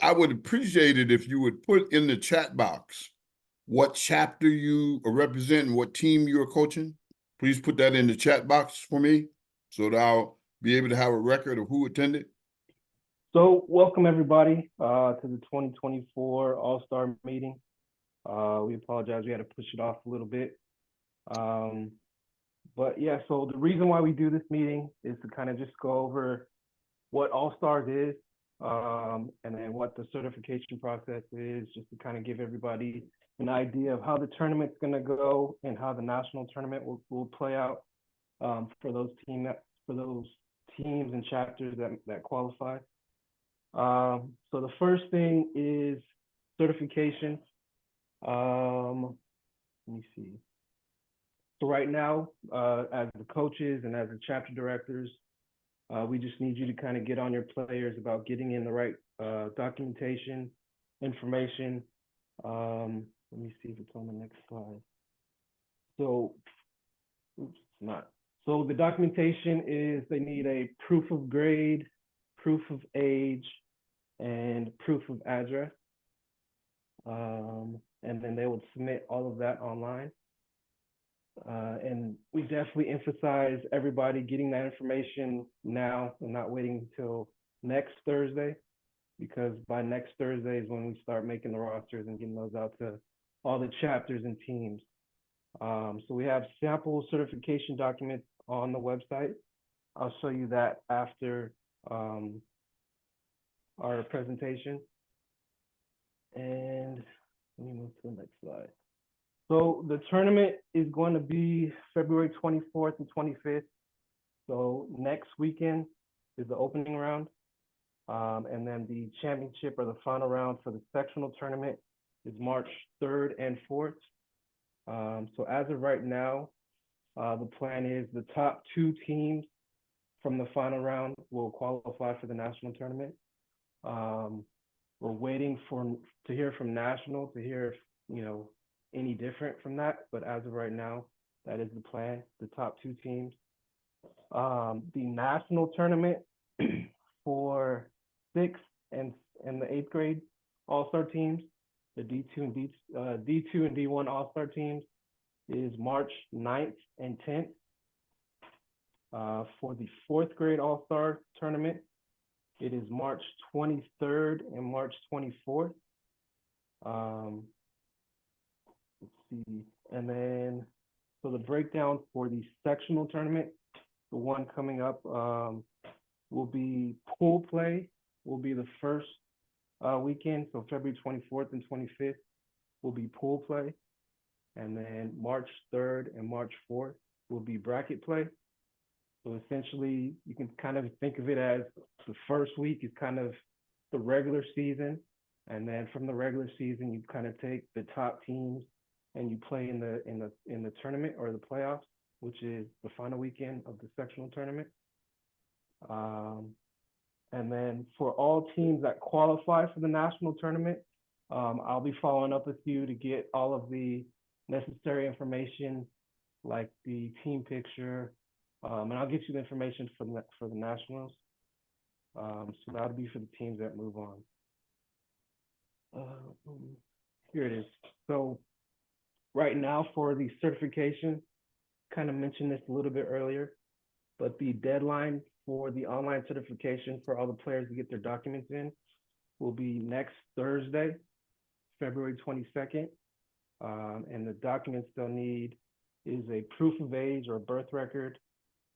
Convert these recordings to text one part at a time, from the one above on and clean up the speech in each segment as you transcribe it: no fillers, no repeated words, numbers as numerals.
I would appreciate it if you would put in the chat box what chapter you represent and what team you are coaching. Please put that in the chat box for me so that I'll be able to have a record of who attended. So welcome everybody to the 2024 All-Star meeting. We apologize, we had to push it off a little bit. But yeah, so the reason why we do this meeting is to kind of just go over what All-Stars is, and then what the certification process is, just to kind of give everybody an idea of how the tournament's going to go and how the national tournament will play out for those teams and chapters that qualify. So the first thing is certification. Let me see. So right now, as the coaches and as the chapter directors, we just need you to kind of get on your players about getting in the right documentation, information. Let me see if it's on the next slide. So, oops, it's not. So the documentation is they need a proof of grade, proof of age, and proof of address. And then they will submit all of that online. And we definitely emphasize everybody getting that information now and not waiting until next Thursday, because by next Thursday is when we start making the rosters and getting those out to all the chapters and teams. So we have sample certification documents on the website. I'll show you that after our presentation. And let me move to the next slide. So the tournament is going to be February 24th and 25th. So next weekend is the opening round. And then the championship or the final round for the sectional tournament is March 3rd and 4th. So as of right now, the plan is the top 2 teams from the final round will qualify for the national tournament. We're waiting to hear from national to hear if, any different from that. But as of right now, that is the plan, the top 2 teams. The national tournament for 6th and the 8th grade all-star teams, the D2 and D1 all-star teams, is March 9th and 10th. For the 4th grade all-star tournament, it is March 23rd and March 24th. Let's see. And then, so the breakdown for the sectional tournament, the one coming up will be pool play, will be the first weekend. So February 24th and 25th will be pool play. And then March 3rd and March 4th will be bracket play. So essentially, you can kind of think of it as the first week is kind of the regular season. And then from the regular season, you kind of take the top teams and you play in the tournament or the playoffs, which is the final weekend of the sectional tournament. And then for all teams that qualify for the national tournament, I'll be following up with you to get all of the necessary information, like the team picture, and I'll get you the information for the nationals. So that'll be for the teams that move on. Here it is. So right now for the certification, kind of mentioned this a little bit earlier, but the deadline for the online certification for all the players to get their documents in will be next Thursday, February 22nd. And the documents they'll need is a proof of age or birth record.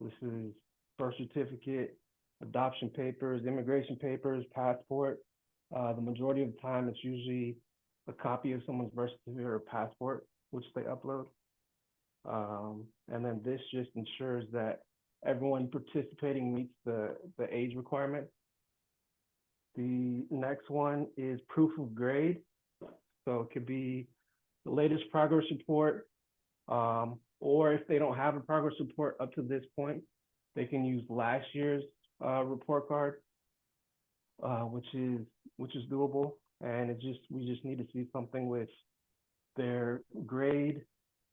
This is birth certificate, adoption papers, immigration papers, passport. The majority of the time, it's usually a copy of someone's birth certificate or passport, which they upload. And then this just ensures that everyone participating meets the age requirement. The next one is proof of grade. So it could be the latest progress report, or if they don't have a progress report up to this point, they can use last year's report card, which is doable. And we just need to see something with their grade,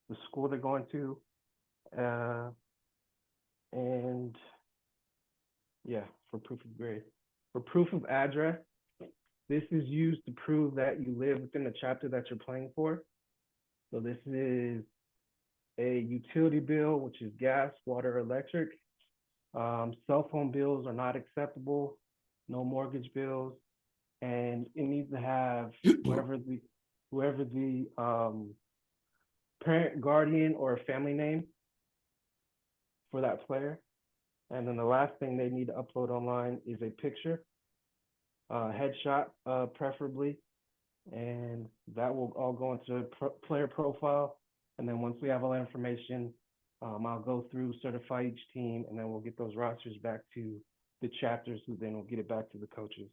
the school they're going to, and yeah, for proof of grade. For proof of address, This is used to prove that you live within the chapter that you're playing for. So this is a utility bill, which is gas, water, electric. Cell phone bills are not acceptable, no mortgage bills, and it needs to have whoever the parent, guardian, or family name for that player. And then the last thing they need to upload online is a picture, headshot, preferably, and that will all go into player profile. And then once we have all that information, I'll go through, certify each team, and then we'll get those rosters back to the chapters, who then will get it back to the coaches.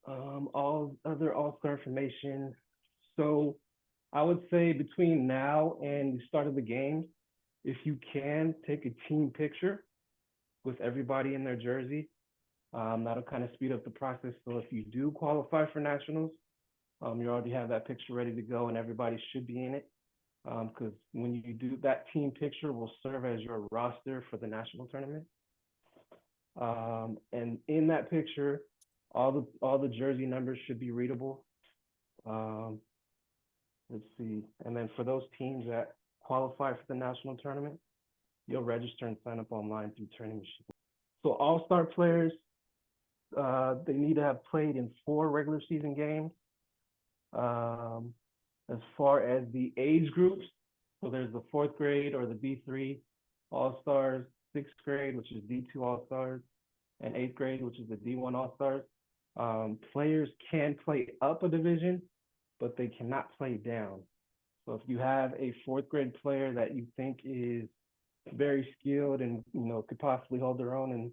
All other all-star information. So I would say between now and the start of the games, if you can, take a team picture with everybody in their jersey. That'll kind of speed up the process. So if you do qualify for nationals, you already have that picture ready to go and everybody should be in it. Because when you do that, team picture will serve as your roster for the national tournament. And in that picture, all the jersey numbers should be readable. Let's see. And then for those teams that qualify for the national tournament, you'll register and sign up online through Turning Machine. So all-star players, they need to have played in 4 regular season games. As far as the age groups, so there's the 4th grade or the D3 All-Stars, 6th grade, which is D2 All-Stars, and 8th grade, which is the D1 All-Stars. Players can play up a division, but they cannot play down. So if you have a 4th grade player that you think is very skilled and could possibly hold their own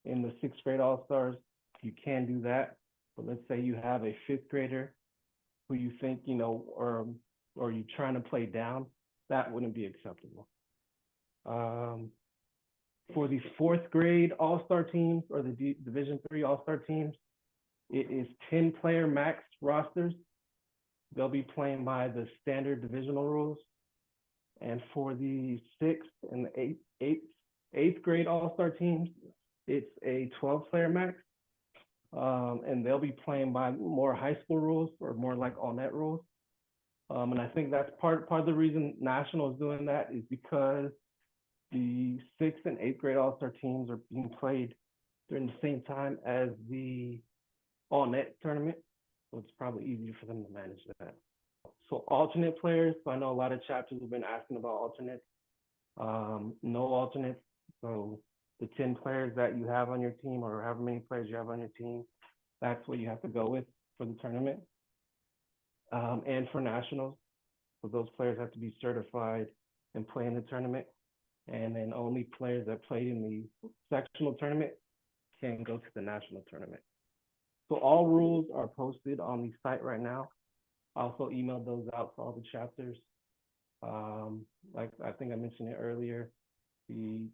in the 6th grade All-Stars, you can do that. But let's say you have a 5th grader who you think, or you're trying to play down, that wouldn't be acceptable. For the 4th grade All-Star teams or the Division III All-Star teams, it is 10-player max rosters. They'll be playing by the standard divisional rules. And for the 6th and the 8th grade All-Star teams, it's a 12-player max. And they'll be playing by more high school rules, or more like all-net rules. And I think that's part of the reason National is doing that, is because the 6th and 8th grade All-Star teams are being played during the same time as the all-net tournament. So it's probably easier for them to manage that. So alternate players, so I know a lot of chapters have been asking about alternates. No alternates. So the 10 players that you have on your team, or however many players you have on your team, that's what you have to go with for the tournament. And for nationals, so those players have to be certified and play in the tournament. And then only players that played in the sectional tournament can go to the national tournament. So all rules are posted on the site right now. I also emailed those out for all the chapters. Like I think I mentioned it earlier, the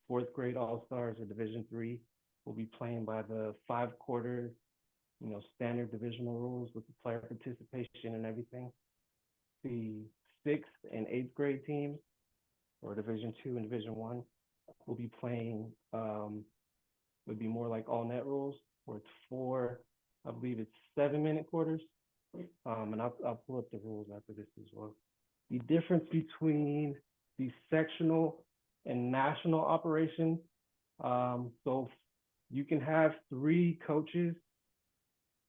4th grade All-Stars or Division III will be playing by the 5-quarter, standard divisional rules with the player participation and everything. The 6th and 8th grade teams, or Division II and Division I, will be playing, would be more like all-net rules, where it's 4, I believe it's 7-minute quarters. And I'll pull up the rules after this as well. The difference between the sectional and national operations. So you can have 3 coaches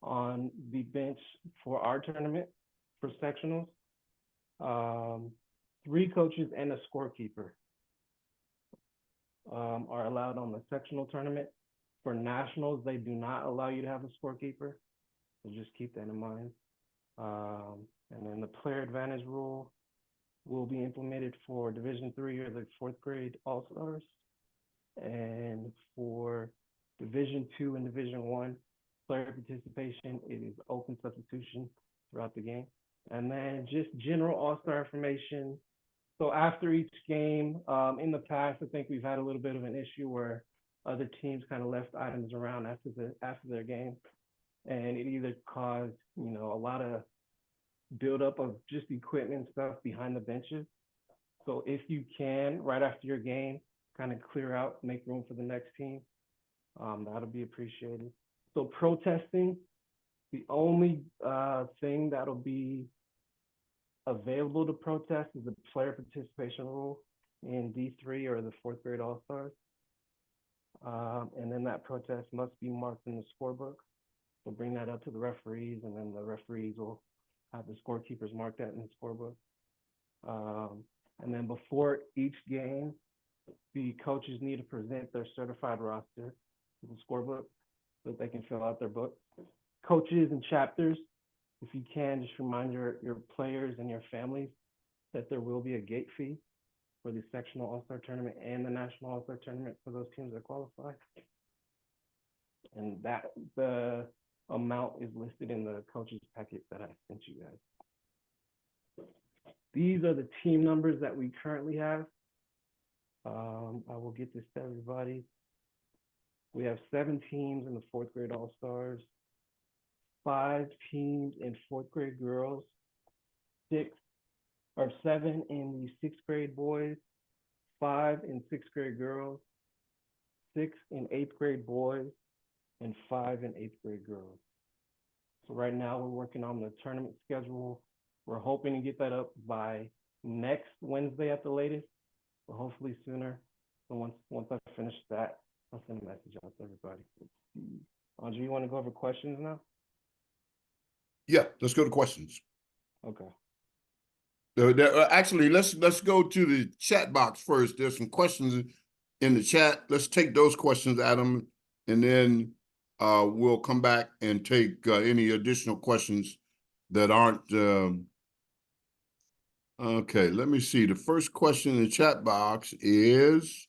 on the bench for our tournament for sectionals. 3 coaches and a scorekeeper are allowed on the sectional tournament. For nationals, they do not allow you to have a scorekeeper. So just keep that in mind. And then the player advantage rule will be implemented for Division III or the 4th grade All-Stars. And for Division II and Division I, player participation, it is open substitution throughout the game. And then just general All-Star information. So after each game, in the past, I think we've had a little bit of an issue where other teams kind of left items around after their game, and it either caused a lot of buildup of just equipment and stuff behind the benches. So if you can, right after your game, kind of clear out, make room for the next team, that'll be appreciated. So protesting, the only thing that'll be available to protest is the player participation rule in D3 or the fourth grade All-Stars. And then that protest must be marked in the scorebook. So bring that up to the referees, and then the referees will have the scorekeepers mark that in the scorebook. And then before each game, the coaches need to present their certified roster to the scorebook so that they can fill out their book. Coaches and chapters, if you can, just remind your players and your families that there will be a gate fee for the sectional all-star tournament and the national all-star tournament for those teams that qualify. And that the amount is listed in the coaches packet that I sent you guys. These are the team numbers that we currently have. I will get this to everybody. We have 7 teams in the fourth grade All-Stars, 5 teams in fourth grade girls, 7 in the 6th grade boys, 5 in 6th grade girls, 6 in 8th grade boys, and 5 in 8th grade girls. So right now we're working on the tournament schedule. We're hoping to get that up by next Wednesday at the latest, but hopefully sooner. So once I finish that, I'll send a message out to everybody. Andre, you want to go over questions now? Yeah, let's go to questions. Okay. Actually, let's go to the chat box first. There's some questions in the chat. Let's take those questions, Adam, and then we'll come back and take any additional questions that aren't. Okay, let me see. The first question in the chat box is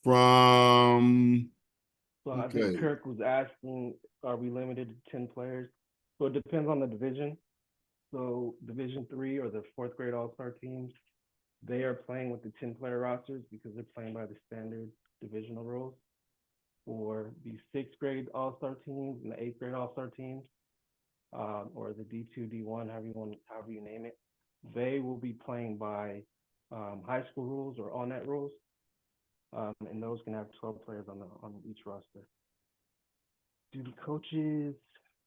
from. So I think Kirk was asking, are we limited to 10 players? So it depends on the division. So Division 3 or the fourth grade All-Star teams, they are playing with the 10-player rosters because they're playing by the standard divisional rules. For the 6th grade All-Star teams and the 8th grade All-Star teams, or the D2, D1, however you name it, they will be playing by high school rules or all-net rules. And those can have 12 players on each roster.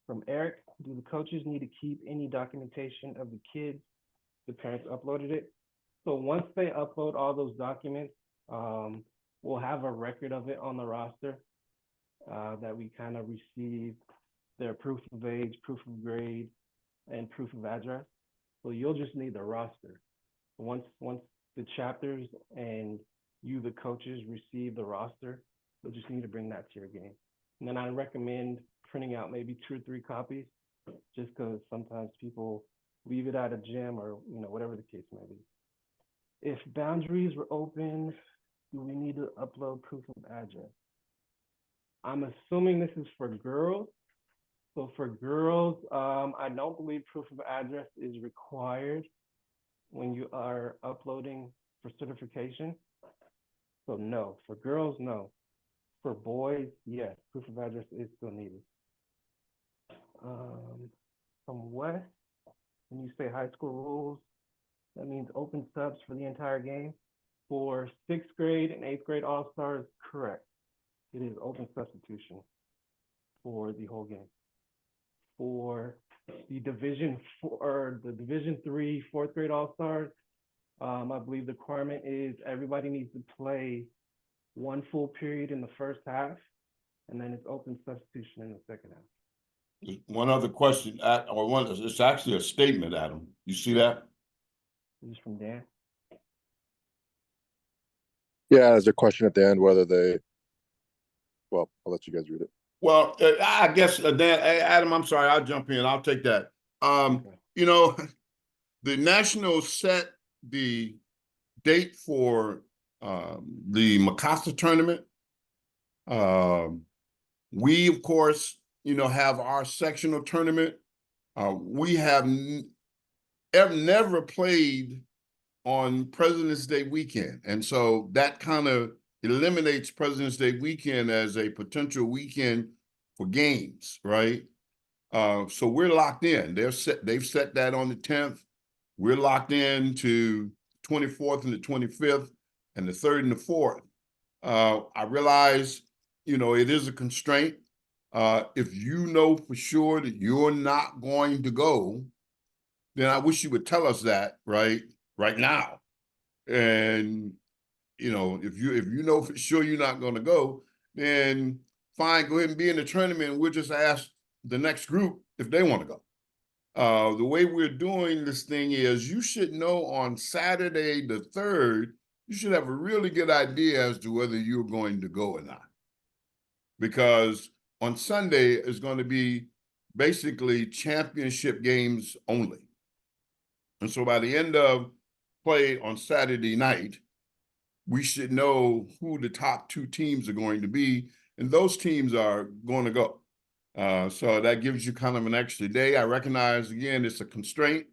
From Eric, do the coaches need to keep any documentation of the kids the parents uploaded it? So once they upload all those documents, we'll have a record of it on the roster that we kind of receive their proof of age, proof of grade, and proof of address. So you'll just need the roster. Once the chapters and you, the coaches, receive the roster, you'll just need to bring that to your game. And then I recommend printing out maybe 2 or 3 copies, just because sometimes people leave it at a gym or whatever the case may be. If boundaries were open, do we need to upload proof of address? I'm assuming this is for girls. So for girls, I don't believe proof of address is required when you are uploading for certification. So no, for girls, no. For boys, yes, proof of address is still needed. From West, when you say high school rules, that means open subs for the entire game. For 6th grade and 8th grade All-Stars, correct. It is open substitution for the whole game. For the Division 4 or the Division 3 4th grade All-Stars, I believe the requirement is everybody needs to play 1 full period in the first half, and then it's open substitution in the second half. One other question, it's actually a statement, Adam. You see that? This is from Dan. Yeah, there's a question at the end whether well, I'll let you guys read it. Well, I guess, Dan, Adam, I'm sorry, I'll jump in. I'll take that. Okay. The Nationals set the date for the Mikasa tournament. We, of course, have our sectional tournament. We have never played on President's Day weekend. And so that kind of eliminates President's Day weekend as a potential weekend for games, right? So we're locked in. They've set that on the 10th. We're locked in to 24th and the 25th and the 3rd and the 4th. I realize, it is a constraint. If you know for sure that you're not going to go, then I wish you would tell us that right now. And if you know for sure you're not going to go, then fine, go ahead and be in the tournament. And we'll just ask the next group if they want to go. The way we're doing this thing is you should know on Saturday the 3rd, you should have a really good idea as to whether you're going to go or not. Because on Sunday is going to be basically championship games only. And so by the end of play on Saturday night, we should know who the top 2 teams are going to be, and those teams are going to go. So that gives you kind of an extra day. I recognize, again, it's a constraint,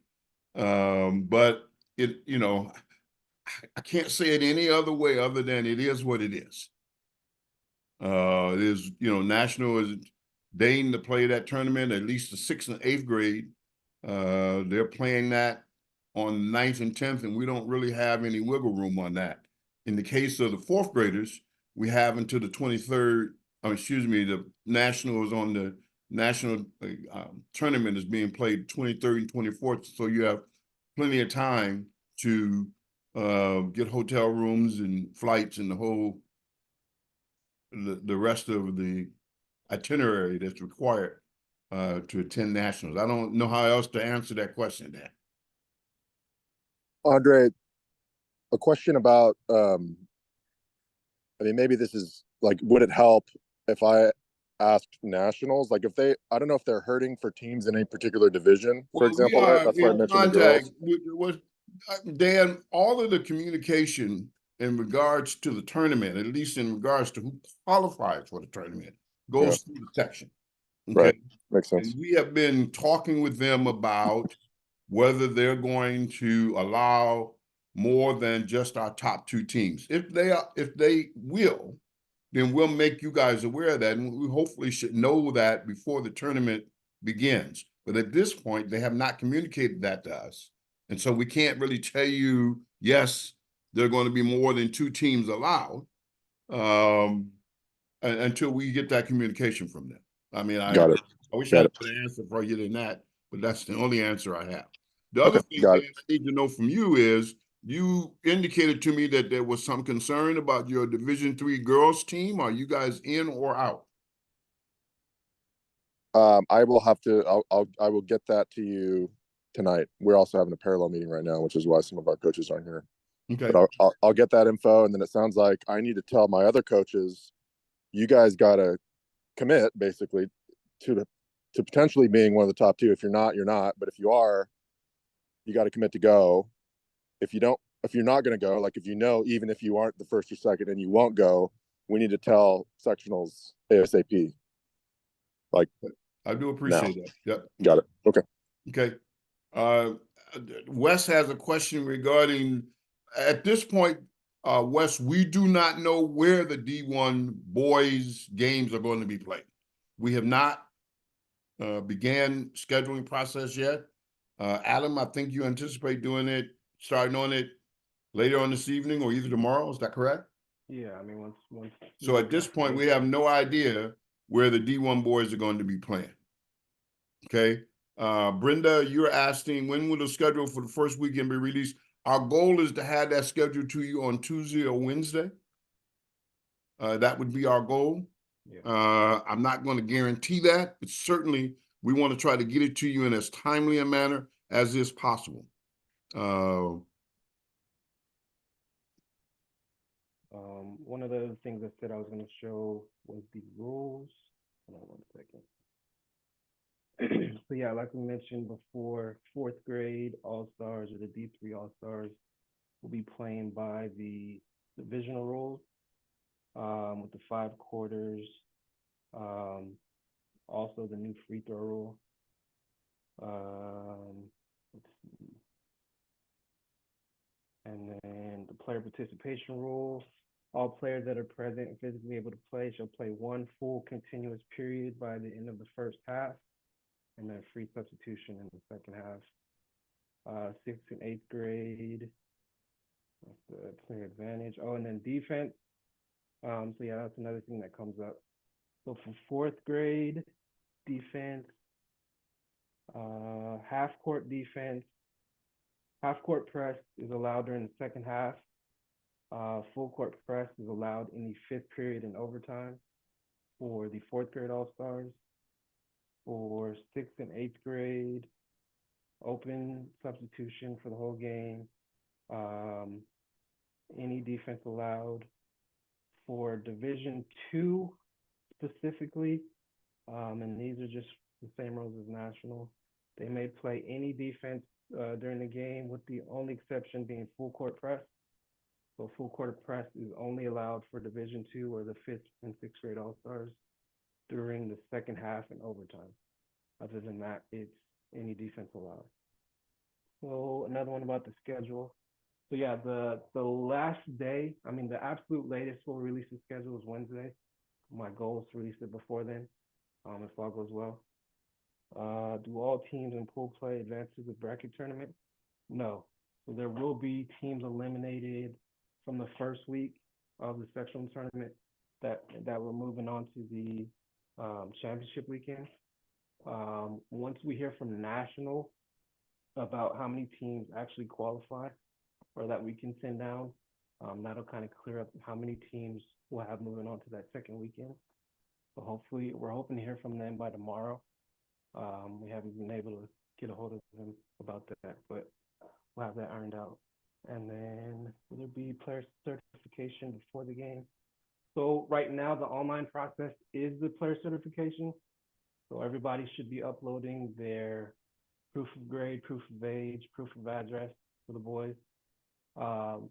but I can't say it any other way other than it is what it is. It is, National is deigning to play that tournament, at least the 6th and 8th grade. They're playing that on 9th and 10th, and we don't really have any wiggle room on that. In the case of the 4th graders, we have until the 23rd, the National is on the national tournament is being played 23rd and 24th. So you have plenty of time to get hotel rooms and flights and the rest of the itinerary that's required to attend nationals. I don't know how else to answer that question, Dan. Andre, a question about, maybe this is like, would it help if I asked nationals? Like I don't know if they're hurting for teams in a particular division, for example, right? That's why I mentioned the girls. With Dan, all of the communication in regards to the tournament, at least in regards to who qualifies for the tournament, goes through the section. Okay. Right. Makes sense. And we have been talking with them about whether they're going to allow more than just our top 2 teams. If they will, then we'll make you guys aware of that. And we hopefully should know that before the tournament begins. But at this point, they have not communicated that to us. And so we can't really tell you, yes, there are going to be more than 2 teams allowed until we get that communication from them. I mean, Got it. I wish I had an answer for you than that, but that's the only answer I have. The other thing I need to know from you is, you indicated to me that there was some concern about your Division III girls team. Are you guys in or out? I will have to. I will get that to you tonight. We're also having a parallel meeting right now, which is why some of our coaches aren't here. Okay. But I'll get that info, and then it sounds like I need to tell my other coaches, you guys got to commit basically to potentially being one of the top 2. If you're not, you're not. But if you are, you got to commit to go. If you're not going to go, like if even if you aren't the first or second and you won't go, we need to tell sectionals ASAP. Like, I do appreciate that. Yep. Got it. Okay. Okay. Wes has a question regarding, at this point, Wes, we do not know where the D1 boys games are going to be played. We have not began scheduling process yet. Adam, I think you anticipate starting on it later on this evening or either tomorrow. Is that correct? Yeah, I mean, once. So at this point, we have no idea where the D1 boys are going to be playing. Okay. Brenda, you're asking, when will the schedule for the first weekend be released? Our goal is to have that schedule to you on Tuesday or Wednesday. That would be our goal. Yeah. I'm not going to guarantee that, but certainly we want to try to get it to you in as timely a manner as is possible. One of the other things I said I was going to show was the rules. Hold on 1 second. So yeah, like we mentioned before, 4th grade All-Stars or the D3 All-Stars will be playing by the divisional rules with the 5 quarters. Also the new free throw rule. Let's see. And then the player participation rule. All players that are present and physically able to play shall play 1 full continuous period by the end of the first half, and then free substitution in the second half. 6th and 8th grade, that's the player advantage. Oh, and then defense. So yeah, that's another thing that comes up So for fourth grade defense, half court defense, half court press is allowed during the second half. Full court press is allowed in the fifth period and overtime for the fourth grade All-Stars. For sixth and eighth grade, open substitution for the whole game. Any defense allowed. For Division II specifically, and these are just the same rules as national, they may play any defense during the game, with the only exception being full court press. So full court press is only allowed for Division II or the fifth and sixth grade All-Stars during the second half and overtime. Other than that, it's any defense allowed. So another one about the schedule. So yeah, the last day, I mean, the absolute latest we'll release the schedule is Wednesday. My goal is to release it before then, if all goes well. Do all teams in pool play advance to the bracket tournament? No. So there will be teams eliminated from the first week of the sectional tournament that we're moving on to the championship weekend. Once we hear from national about how many teams actually qualify or that we can send down, that'll kind of clear up how many teams we'll have moving on to that second weekend. So hopefully, we're hoping to hear from them by tomorrow. We haven't been able to get a hold of them about that, but we'll have that ironed out. And then will there be player certification before the game? So right now, the online process is the player certification. So everybody should be uploading their proof of grade, proof of age, proof of address for the boys.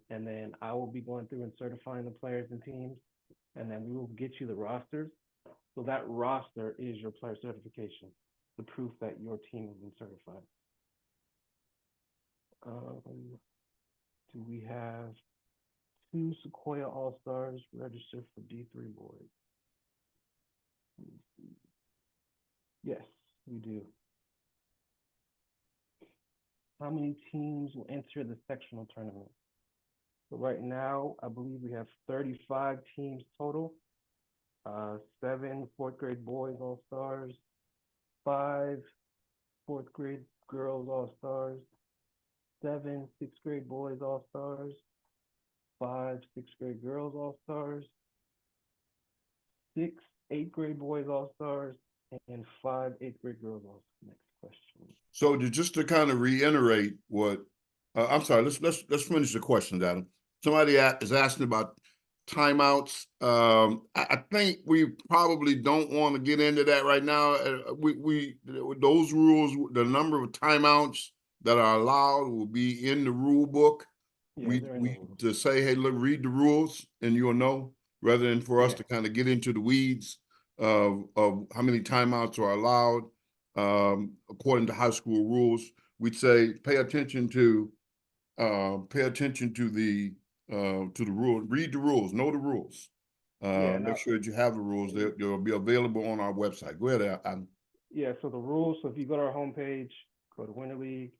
And then I will be going through and certifying the players and teams. And then we will get you the rosters. So that roster is your player certification, the proof that your team has been certified. Do we have 2 Sequoia All-Stars registered for D3 boys? Yes, we do. How many teams will enter the sectional tournament? So right now, I believe we have 35 teams total. 7 fourth grade boys All-Stars, 5 fourth grade girls All-Stars, 7 sixth grade boys All-Stars, 5 sixth grade girls All-Stars, 6 eighth grade boys All-Stars, and 5 eighth grade girls All-Stars. Next question. So just to kind of reiterate what, I'm sorry, let's finish the question, Adam. Somebody is asking about timeouts. I think we probably don't want to get into that right now. Those rules, the number of timeouts that are allowed will be in the rule book. Yeah, We to say, hey, look, read the rules and you'll know, rather than for us to kind of get into the weeds of how many timeouts are allowed according to high school rules. We'd say pay attention to the rule, read the rules, know the rules. Make sure that you have the rules. They'll be available on our website. Go ahead, Adam. Yeah, so the rules, so if you go to our homepage, go to Winter League,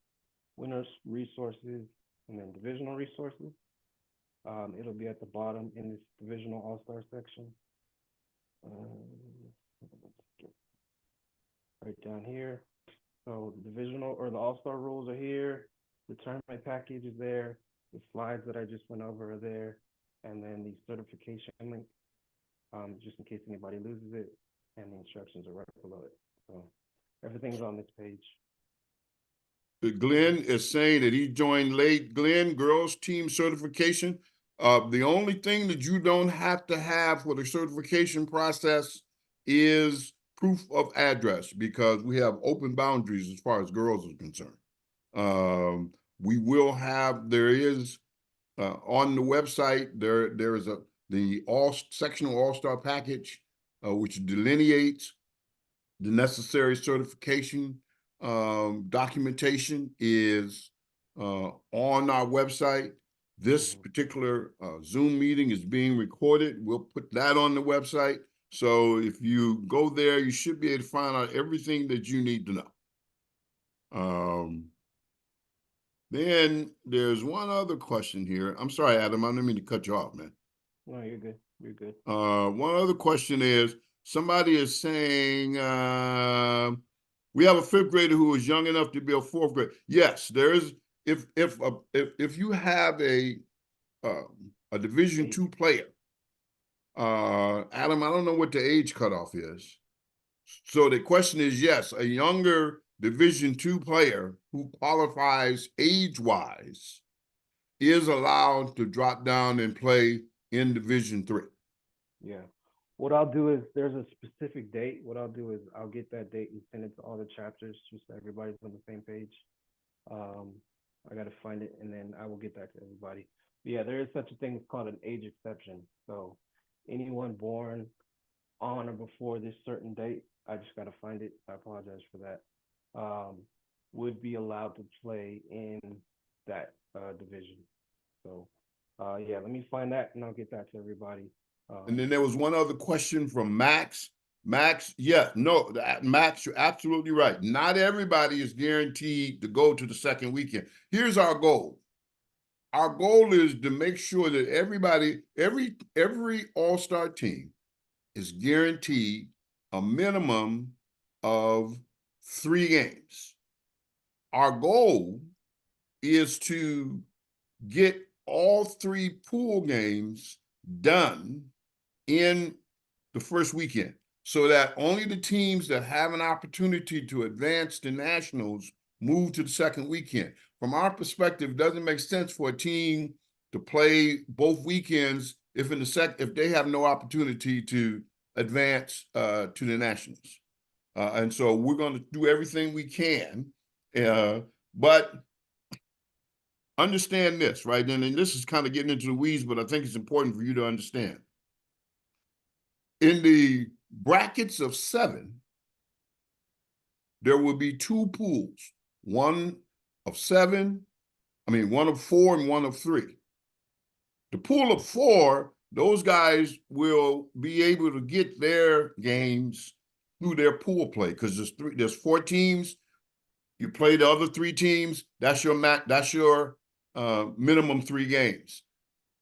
Winners Resources, and then Divisional Resources. It'll be at the bottom in this Divisional All-Star section. Right down here. So the Divisional or the All-Star rules are here. The tournament package is there. The slides that I just went over are there. And then the certification link, just in case anybody loses it. And the instructions are right below it. So everything's on this page. Glenn is saying that he joined late. Glenn, girls team certification. The only thing that you don't have to have for the certification process is proof of address, because we have open boundaries as far as girls are concerned. We will have, there is on the website, there is the sectional all-star package, which delineates the necessary certification documentation is on our website. This particular Zoom meeting is being recorded. We'll put that on the website. So if you go there, you should be able to find out everything that you need to know. Then there's one other question here. I'm sorry, Adam, I didn't mean to cut you off, man. No, you're good. You're good. One other question is, somebody is saying, we have a fifth grader who is young enough to be a fourth grader. Yes, there is. If you have a Division II player, Adam, I don't know what the age cutoff is. So the question is, yes, a younger Division II player who qualifies age-wise is allowed to drop down and play in Division III. Yeah. What I'll do is there's a specific date. What I'll do is I'll get that date and send it to all the chapters just so everybody's on the same page. I got to find it and then I will get that to everybody. But yeah, there is such a thing as called an age exception. So anyone born on or before this certain date, I just got to find it. I apologize for that. Would be allowed to play in that division. So yeah, let me find that and I'll get that to everybody. And then there was one other question from Max. Max, yeah, no, Max, you're absolutely right. Not everybody is guaranteed to go to the second weekend. Here's our goal. Our goal is to make sure that everybody, every all-star team is guaranteed a minimum of 3 games. Our goal is to get all 3 pool games done in the first weekend so that only the teams that have an opportunity to advance to nationals move to the second weekend. From our perspective, it doesn't make sense for a team to play both weekends if they have no opportunity to advance to the nationals. And so we're going to do everything we can, but understand this, right? And this is kind of getting into the weeds, but I think it's important for you to understand. In the brackets of 7, there will be 2 pools, one of 4 and one of 3. The pool of 4, those guys will be able to get their games through their pool play because there's 4 teams. You play the other 3 teams. That's your minimum 3 games.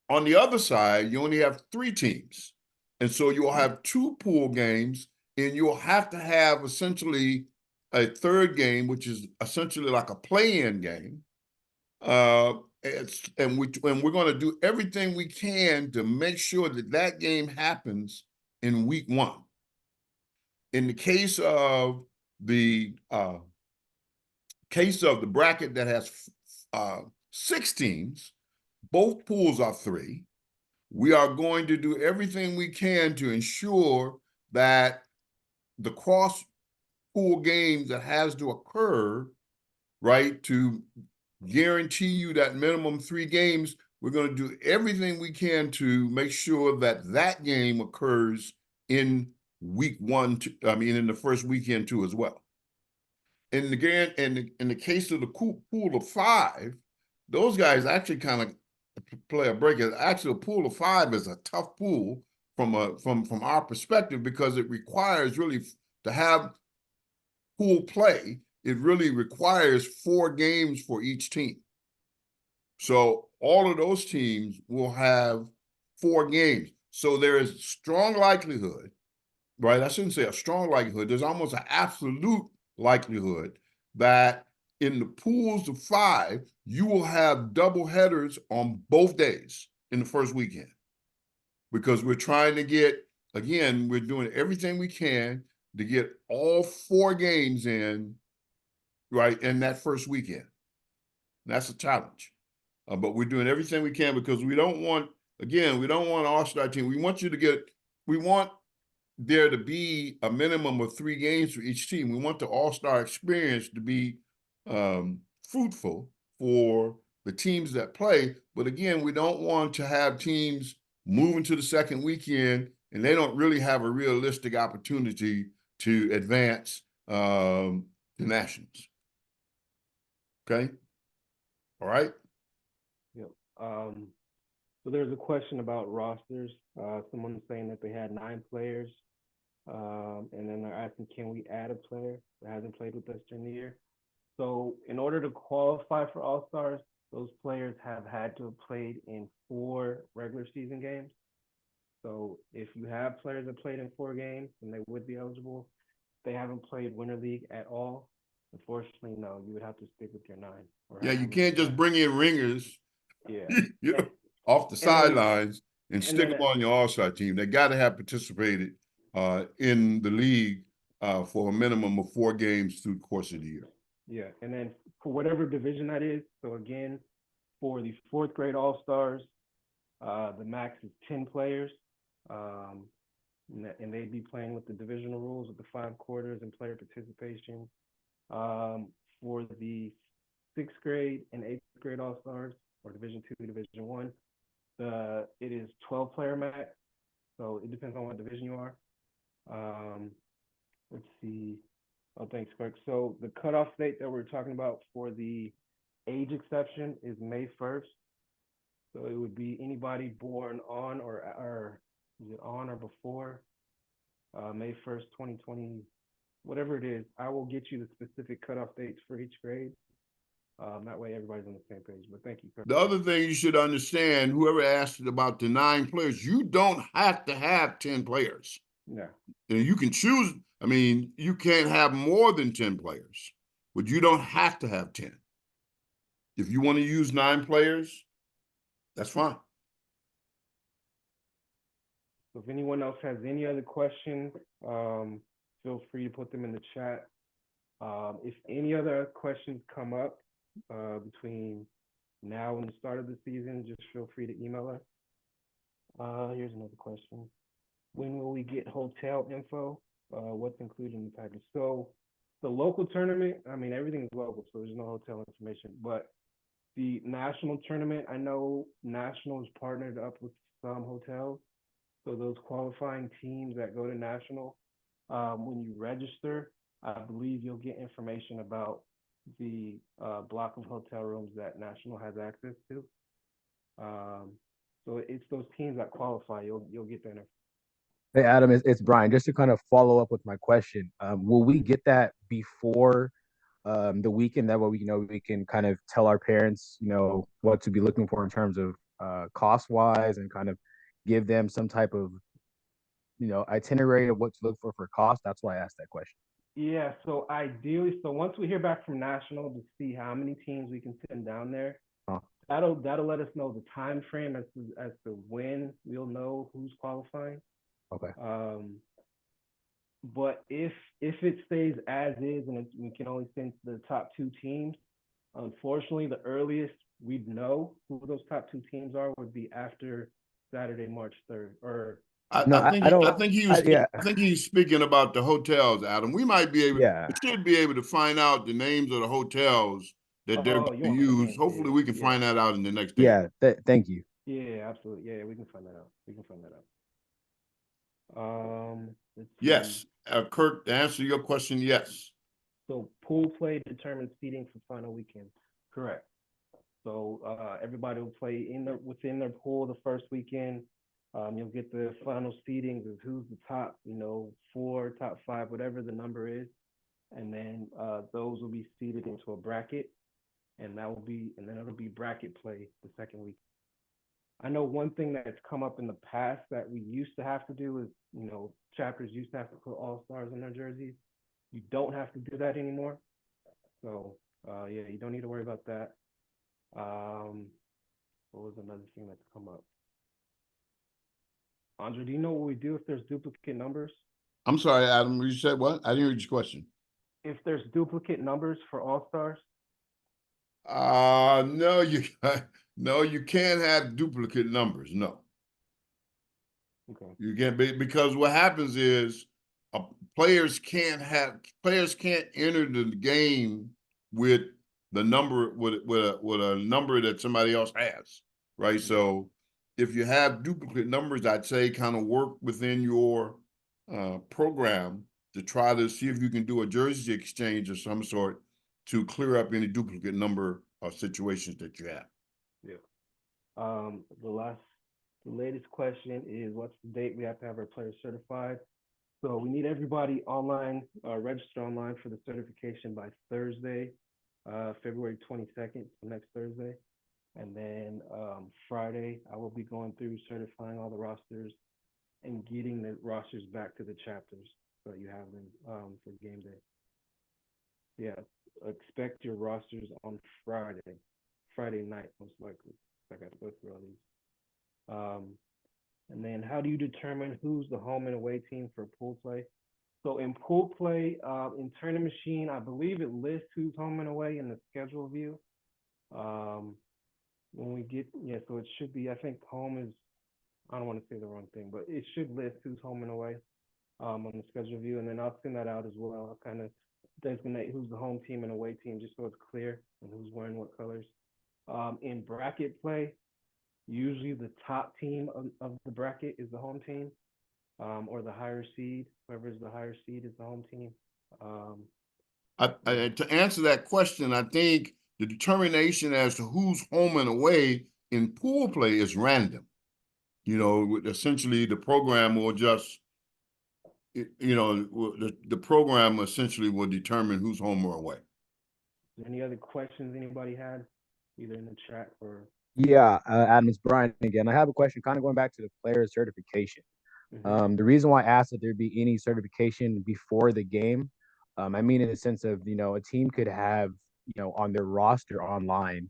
On the other side, you only have 3 teams. And so you'll have 2 pool games, and you'll have to have essentially a third game, which is essentially like a play-in game. And we're going to do everything we can to make sure that game happens in week 1. In the case of the bracket that has 6 teams, both pools are 3. We are going to do everything we can to ensure that the cross-pool games that has to occur, right, to guarantee you that minimum 3 games, we're going to do everything we can to make sure that game occurs in week 1, in the first weekend too as well. In the case of the pool of 5, those guys actually kind of play a break. Actually, a pool of 5 is a tough pool from our perspective because it requires really to have pool play. It really requires 4 games for each team. So all of those teams will have 4 games. So there is strong likelihood, right? I shouldn't say a strong likelihood. There's almost an absolute likelihood that in the pools of 5, you will have double headers on both days in the first weekend. Because we're trying to we're doing everything we can to get all 4 games in, right, in that first weekend. That's a challenge. But we're doing everything we can because we don't want an all-star team. We want there to be a minimum of 3 games for each team. We want the all-star experience to be fruitful for the teams that play. But again, we don't want to have teams moving to the second weekend and they don't really have a realistic opportunity to advance the nationals. Okay. All right. Yep. So there's a question about rosters. Someone's saying that they had 9 players. And then they're asking, can we add a player that hasn't played with us during the year? So in order to qualify for All-Stars, those players have had to have played in 4 regular season games. So if you have players that played in 4 games, then they would be eligible. If they haven't played Winter League at all, unfortunately, no, you would have to stick with your 9. Or Yeah, you however can't just many. bring in ringers Yeah. you know, off the And then, sidelines and and stick then, them on your all-star team. They got to have participated in the league for a minimum of 4 games through the course of the year. yeah, and then for whatever division that is. So again, for the 4th grade All Stars, the max is 10 players. And they'd be playing with the divisional rules with the 5 quarters and player participation. For the 6th grade and 8th grade All Stars, or Division 2, Division 1, it is 12-player max. So it depends on what division you are. Let's see. Oh, thanks, Kirk. So the cutoff date that we're talking about for the age exception is May 1st. So it would be anybody born on or is it on or before May 1st, 2020, whatever it is. I will get you the specific cutoff dates for each grade. That way everybody's on the same page. But thank you, Kirk. The other thing you should understand, whoever asked about the 9 players, you don't have to have 10 players. Yeah. And you can choose, I mean, you can't have more than 10 players, but you don't have to have 10. If you want to use 9 players, that's fine. So if anyone else has any other questions, feel free to put them in the chat. If any other questions come up between now and the start of the season, just feel free to email us. Here's another question. When will we get hotel info? What's included in the package? So the local tournament, I mean, everything's local, so there's no hotel information. But the national tournament, I know National is partnered up with some hotels. So those qualifying teams that go to national, when you register, I believe you'll get information about the block of hotel rooms that national has access to. So it's those teams that qualify. You'll get that information. Hey, Adam, it's Brian. Just to kind of follow up with my question, will we get that before the weekend? That way, we can kind of tell our parents, what to be looking for in terms of cost wise, and kind of give them some type of, itinerary of what to look for cost. That's why I asked that question. Yeah, so ideally, once we hear back from national to see how many teams we can send down there, that'll let us know the time frame as to when we'll know who's qualifying. Okay. But if it stays as is and we can only send the top 2 teams, unfortunately, the earliest we'd know who those top 2 teams are would be after Saturday, March 3rd. Or I think he's speaking about the hotels, Adam. We might be able, Yeah. we should be able to find out the names of the hotels that they're going to use. Hopefully, we can find that out in the next day. Yeah. Thank you. Yeah, absolutely. Yeah, we can find that out. Yes, Kirk, to answer your question, yes. So pool play determines seeding for final weekend. Correct. So everybody will play within their pool the first weekend. You'll get the final seedings of who's the top, 4, top 5, whatever the number is, and then those will be seeded into a bracket, and it'll be bracket play the second week. I know one thing that's come up in the past that we used to have to do is, chapters used to have to put all-stars on their jerseys. You don't have to do that anymore. So, yeah, you don't need to worry about that. What was another thing that's come up? Andre, do you know what we do if there's duplicate numbers? I'm sorry, Adam, you said what? I didn't read your question. If there's duplicate numbers for all-stars? No, you can't have duplicate numbers. No. Okay. You can't be, because what happens is players can't enter the game with the number with a number that somebody else has, right? Mm-hmm. So if you have duplicate numbers, I'd say kind of work within your program to try to see if you can do a jersey exchange of some sort to clear up any duplicate number of situations that you have. Yeah. The latest question is, what's the date we have to have our players certified? So we need everybody online, register online for the certification by Thursday, February 22nd, next Thursday. And then Friday, I will be going through certifying all the rosters and getting the rosters back to the chapters so that you have them for game day. Yeah, expect your rosters on Friday night most likely. I got to go through all these. And then how do you determine who's the home and away team for pool play? So in pool play, in Tournament Machine, I believe it lists who's home and away in the schedule view. When we get, yeah, so it should be, I think home is, I don't want to say the wrong thing, but it should list who's home and away on the schedule view. And then I'll send that out as well. I'll kind of designate who's the home team and away team just so it's clear and who's wearing what colors. In bracket play, usually the top team of the bracket is the home team, or the higher seed. Whoever is the higher seed is the home team. To answer that question, I think the determination as to who's home and away in pool play is random. You know, essentially the program will just, you know, the program essentially will determine who's home or away. Any other questions anybody had, either in the chat or? Yeah, Adam, it's Brian again. I have a question, kind of going back to the player certification. Mhm. The reason why I asked if there'd be any certification before the game, I mean in the sense of, you know, a team could have, you know, on their roster online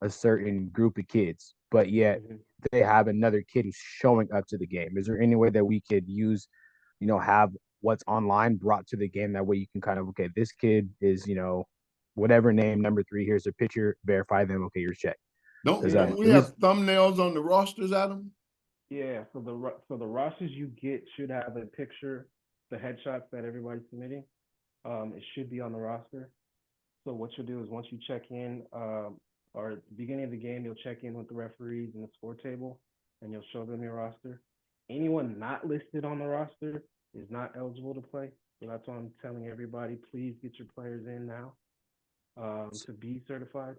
a certain group of kids, but yet Mhm. they have another kid who's showing up to the game. Is there any way that we could use, you know, have what's online brought to the game? That way you can kind of, okay, this kid is, you know, whatever name, number 3, here's their picture, verify them, okay, you're checked. Don't Yeah. we have thumbnails on the rosters, Adam? Yeah, so the rosters you get should have a picture, the headshots that everybody's submitting. It should be on the roster. So what you'll do is once you check in, or at the beginning of the game, you'll check in with the referees and the score table, and you'll show them your roster. Anyone not listed on the roster is not eligible to play. So that's why I'm telling everybody, please get your players in now to be certified.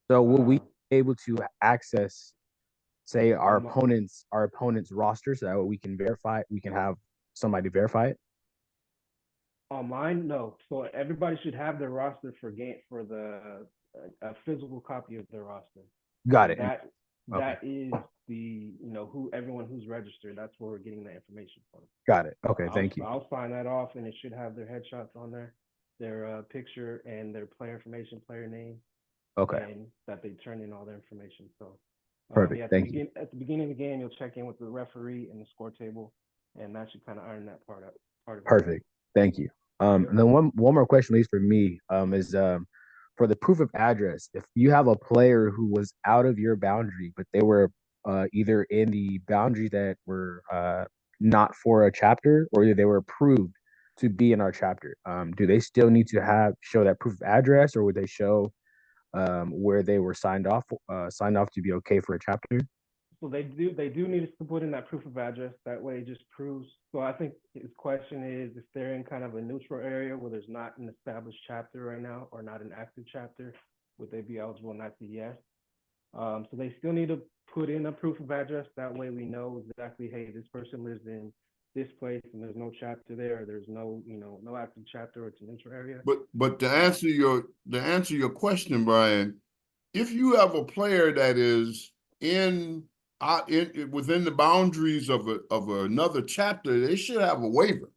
So will we be able to access, say, our Um, opponent's roster so that we can verify it, we can have somebody verify it? Online, no. So everybody should have their roster for a physical copy of their roster. Got So it. that is the, you know, who everyone who's registered. That's where we're getting the information from. Got it. Okay, thank you. I'll sign that off, and it should have their headshots on there, their picture, and their player information, player name, Okay, and that they turn in all their information. So, perfect. yeah, Thank you. at the beginning of the game, you'll check in with the referee and the score table, and that should kind of iron that part out. Perfect. Thank you. Yep. And then one more question, at least for me, is for the proof of address. If you have a player who was out of your boundary, but they were either in the boundaries that were not for a chapter, or they were approved to be in our chapter, do they still need to show that proof of address, or would they show where they were signed off to be okay for a chapter? So they do need us to put in that proof of address. That way it just proves. So I think his question is if they're in kind of a neutral area where there's not an established chapter right now or not an active chapter, would they be eligible? And that's a yes. So they still need to put in a proof of address. That way we know exactly, hey, this person lives in this place and there's no chapter there, or there's no, you know, no active chapter, or it's a neutral area. But to answer your question, Brian, if you have a player that is within the boundaries of another chapter, they should have a waiver.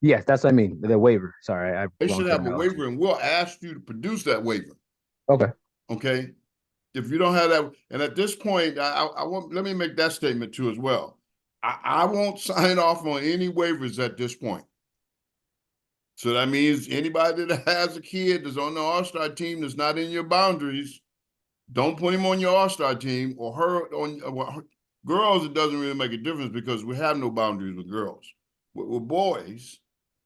Yes, that's what I mean. The waiver. Sorry, I They wrong should have a terminology. waiver, and we'll ask you to produce that waiver. Okay. Okay. If you don't have that, and at this point, I want, let me make that statement too as well. I won't sign off on any waivers at this point. So that means anybody that has a kid that's on the All-Star team that's not in your boundaries, don't put him on your All-Star team, or her on girls. It doesn't really make a difference because we have no boundaries with girls. With boys,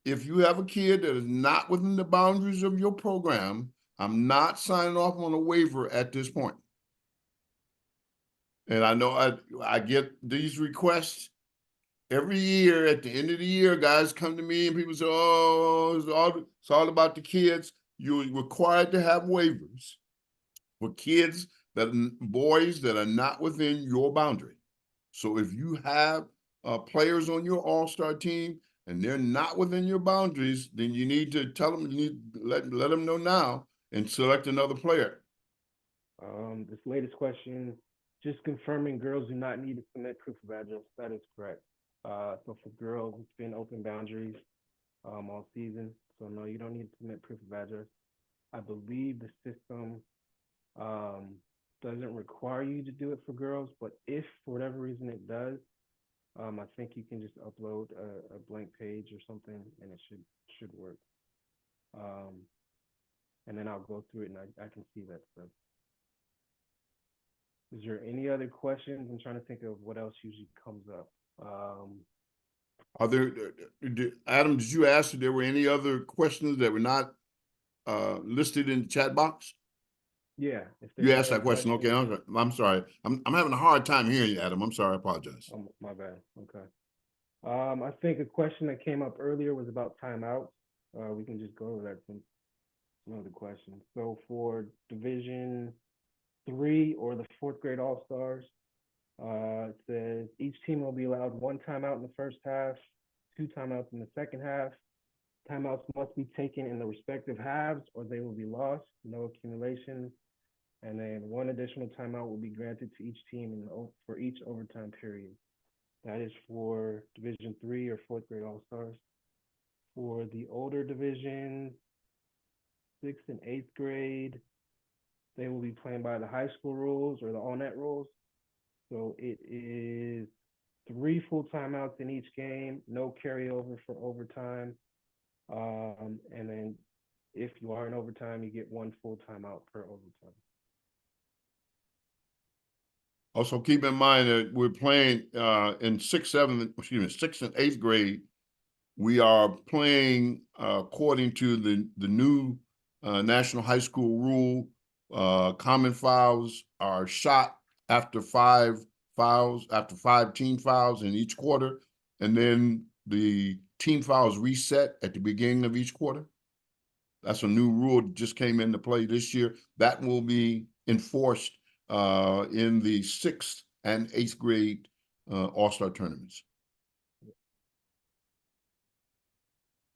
if you have a kid that is not within the boundaries of your program, I'm not signing off on a waiver at this point. And I know I get these requests every year. At the end of the year, guys come to me and people say, "Oh, it's all about the kids." You're required to have waivers for kids boys that are not within your boundary. So if you have players on your all-star team and they're not within your boundaries, then you need to tell them, you need to let them know now and select another player. This latest question, just confirming girls do not need to submit proof of address. That is correct. So for girls, it's been open boundaries all season. So no, you don't need to submit proof of address. I believe the system doesn't require you to do it for girls, but if for whatever reason it does, I think you can just upload a blank page or something, and it should work. And then I'll go through it, and I can see that stuff. Is there any other questions? I'm trying to think of what else usually comes up. Are there, Adam, did you ask if there were any other questions that were not listed in the chat box? Yeah. If You there's asked any that question. Okay, questions- I'm sorry. I'm having a hard time hearing you, Adam. I'm sorry. I apologize. Oh, my bad. Okay. I think a question that came up earlier was about timeouts. We can just go over that since some of the questions. So for Division 3 or the 4th grade All-Stars, it says each team will be allowed 1 timeout in the first half, 2 timeouts in the second half. Timeouts must be taken in the respective halves or they will be lost, no accumulation. And then 1 additional timeout will be granted to each team for each overtime period. That is for Division 3 or 4th grade All-Stars. For the older divisions, 6th and 8th grade, they will be playing by the high school rules or the all-net rules. So it is 3 full timeouts in each game, no carryover for overtime. And then if you are in overtime, you get 1 full timeout per overtime. Also, keep in mind that we're playing in 6th and 8th grade. We are playing according to the new national high school rule. Common fouls are shot after 5 fouls, after 5 team fouls in each quarter, and then the team fouls reset at the beginning of each quarter. That's a new rule that just came into play this year. That will be enforced in the 6th and 8th grade All-Star tournaments.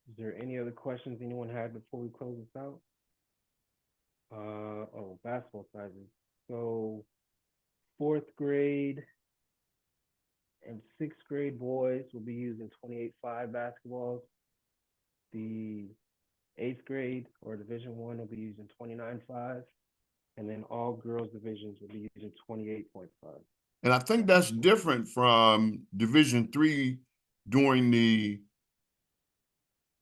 Is there any other questions anyone had before we close this out? Basketball sizes. So 4th grade and 6th grade boys will be using 28.5 basketballs. The 8th grade or Division 1 will be using 29.5. And then all girls divisions will be using 28.5. And I think that's different from Division 3 during the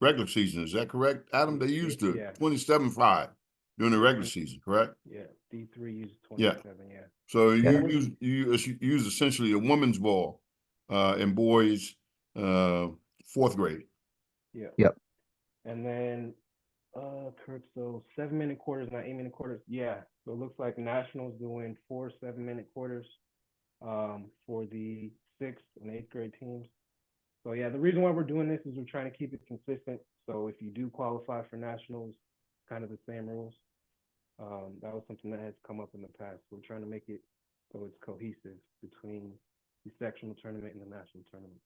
regular season. Is that correct, Adam? They used the 27.5 during the regular season, correct? Yeah, D3 uses 27, yeah. So you use essentially a women's ball in boys 4th grade. Yeah. Yep. And then Kurt, so 7-minute quarters, not 8-minute quarters. Yeah. So it looks like Nationals doing 4 7-minute quarters for the 6th and 8th grade teams. So yeah, the reason why we're doing this is we're trying to keep it consistent. So if you do qualify for Nationals, kind of the same rules. That was something that has come up in the past. We're trying to make it so it's cohesive between the sectional tournament and the national tournament.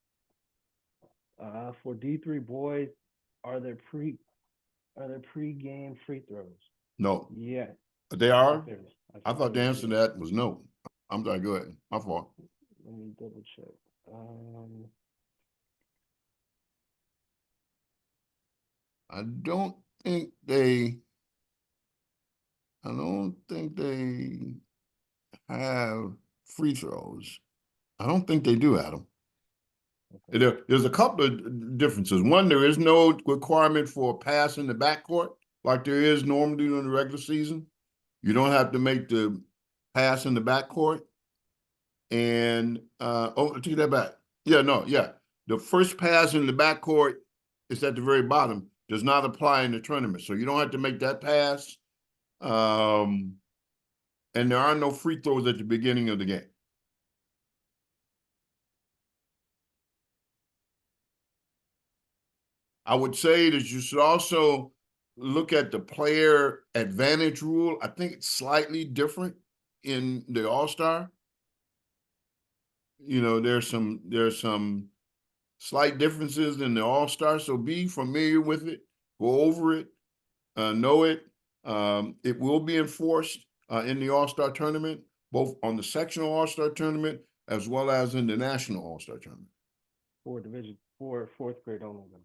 For D3 boys, are there pre-game free throws? No. Yeah. They are? I thought the there answer to that was no. I'm sorry, go ahead. My fault. Let me double check. I don't think they have free throws. I don't think they do, Adam. Okay. There's a couple of differences. One, there is no requirement for a pass in the backcourt like there is normally during the regular season. You don't have to make the pass in the backcourt. And I take that back. The first pass in the backcourt is at the very bottom. Does not apply in the tournament, so you don't have to make that pass. And there are no free throws at the beginning of the game. I would say that you should also look at the player advantage rule. I think it's slightly different in the All-Star. You know, there's some slight differences in the All-Star, so be familiar with it, go over it, know it. It will be enforced in the All-Star tournament, both on the sectional All-Star tournament as well as in the national All-Star tournament. for fourth grade only though.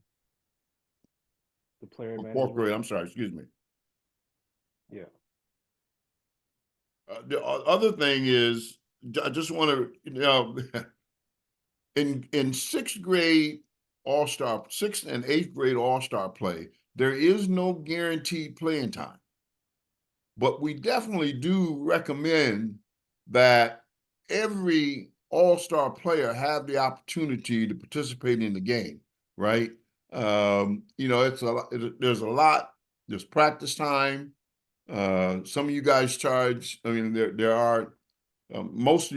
The player Fourth management. grade, I'm sorry, excuse me. Yeah. The other thing is, I just want to, in sixth grade all-star, sixth and eighth grade all-star play, there is no guaranteed playing time. But we definitely do recommend that every all-star player have the opportunity to participate in the game, right? It's there's a lot, there's practice time. Some of you guys charge, I mean, there are most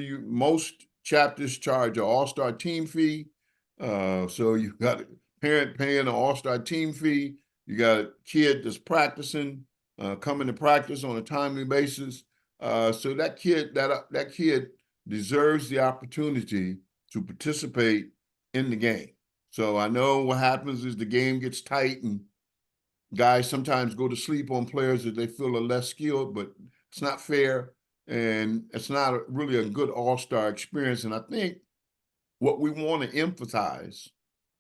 chapters charge an all-star team fee. So you got a parent paying an all-star team fee. You got a kid that's practicing, coming to practice on a timely basis. So that kid deserves the opportunity to participate in the game. So I know what happens is the game gets tight and guys sometimes go to sleep on players that they feel are less skilled, but it's not fair. And it's not really a good all-star experience. And I think what we want to emphasize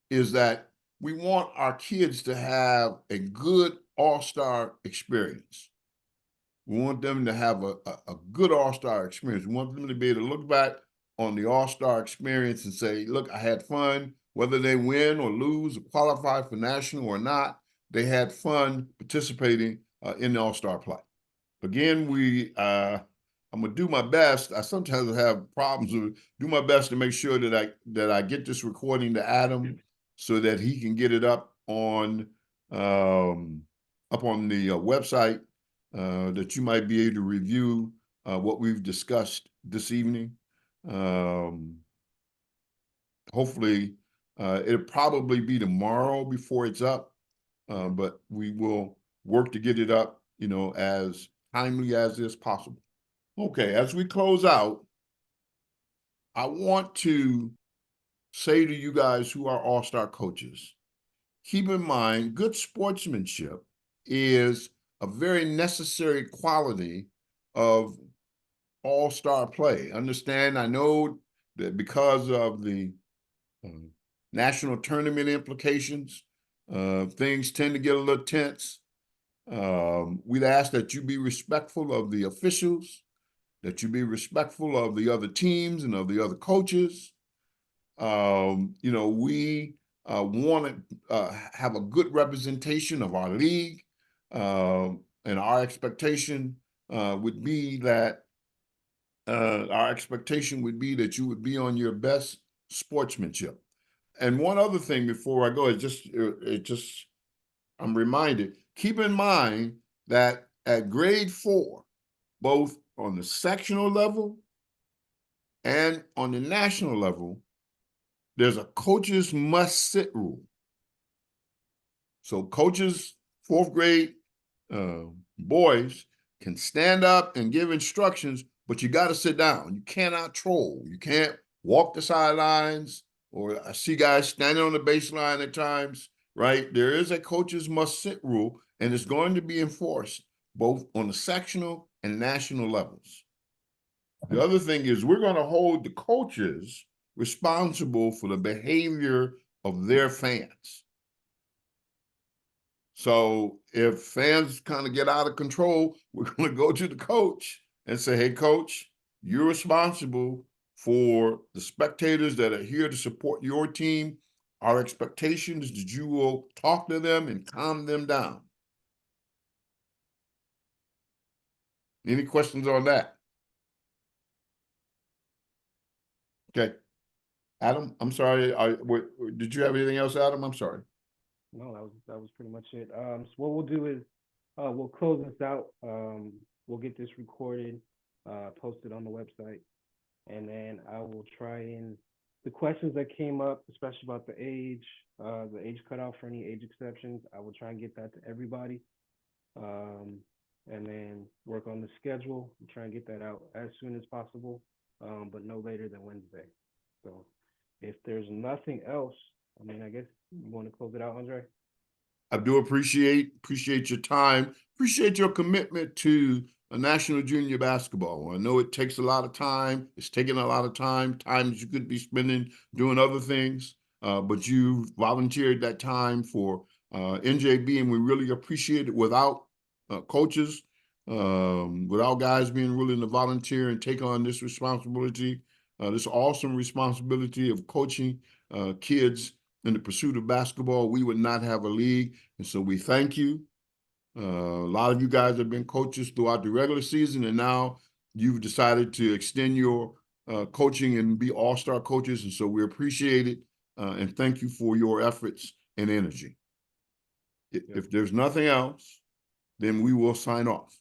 is that we want our kids to have a good all-star experience. We want them to have a good all-star experience. We want them to be able to look back on the all-star experience and say, look, I had fun. Whether they win or lose or qualify for national or not, they had fun participating in the all-star play. Again, I'm gonna do my best. I sometimes have problems with do my best to make sure that I get this recording to Adam so that he can get it up on the website that you might be able to review what we've discussed this evening. Hopefully, it'll probably be tomorrow before it's up, but we will work to get it up, as timely as is possible. Okay, as we close out, I want to say to you guys who are all-star coaches, keep in mind, good sportsmanship is a very necessary quality of all-star play. Understand, I know that because of the national tournament implications, things tend to get a little tense. We'd ask that you be respectful of the officials, that you be respectful of the other teams and of the other coaches. We want to have a good representation of our league, and our expectation would be that you would be on your best sportsmanship. And one other thing before I go, I'm reminded, keep in mind that at grade 4, both on the sectional level and on the national level, there's a coaches must sit rule. So coaches, 4th grade boys can stand up and give instructions, but you got to sit down. You cannot troll. You can't walk the sidelines, or I see guys standing on the baseline at times, right? There is a coaches must sit rule, and it's going to be enforced both on the sectional and national levels. The other thing is we're going to hold the coaches responsible for the behavior of their fans. So if fans kind of get out of control, we're going to go to the coach and say, hey, coach, you're responsible for the spectators that are here to support your team. Our expectation is that you will talk to them and calm them down. Any questions on that? Okay. Adam, I'm sorry. Did you have anything else, Adam? I'm sorry. No, that was pretty much it. So what we'll do is we'll close this out. We'll get this recorded, posted on the website, and then I will try and the questions that came up, especially about the age cutoff for any age exceptions, I will try and get that to everybody, and then work on the schedule and try and get that out as soon as possible, but no later than Wednesday. So if there's nothing else, I mean, I guess you want to close it out, Andre? I do appreciate your time, appreciate your commitment to a national junior basketball. I know it takes a lot of time. It's taking a lot of time that you could be spending doing other things. but you volunteered that time for NJB, and we really appreciate it. Without coaches, without guys being willing to volunteer and take on this responsibility, this awesome responsibility of coaching kids in the pursuit of basketball, we would not have a league. And so we thank you. A lot of you guys have been coaches throughout the regular season, and now you've decided to extend your coaching and be all-star coaches. And so we appreciate it, and thank you for your efforts and energy. If there's nothing else, then we will sign off.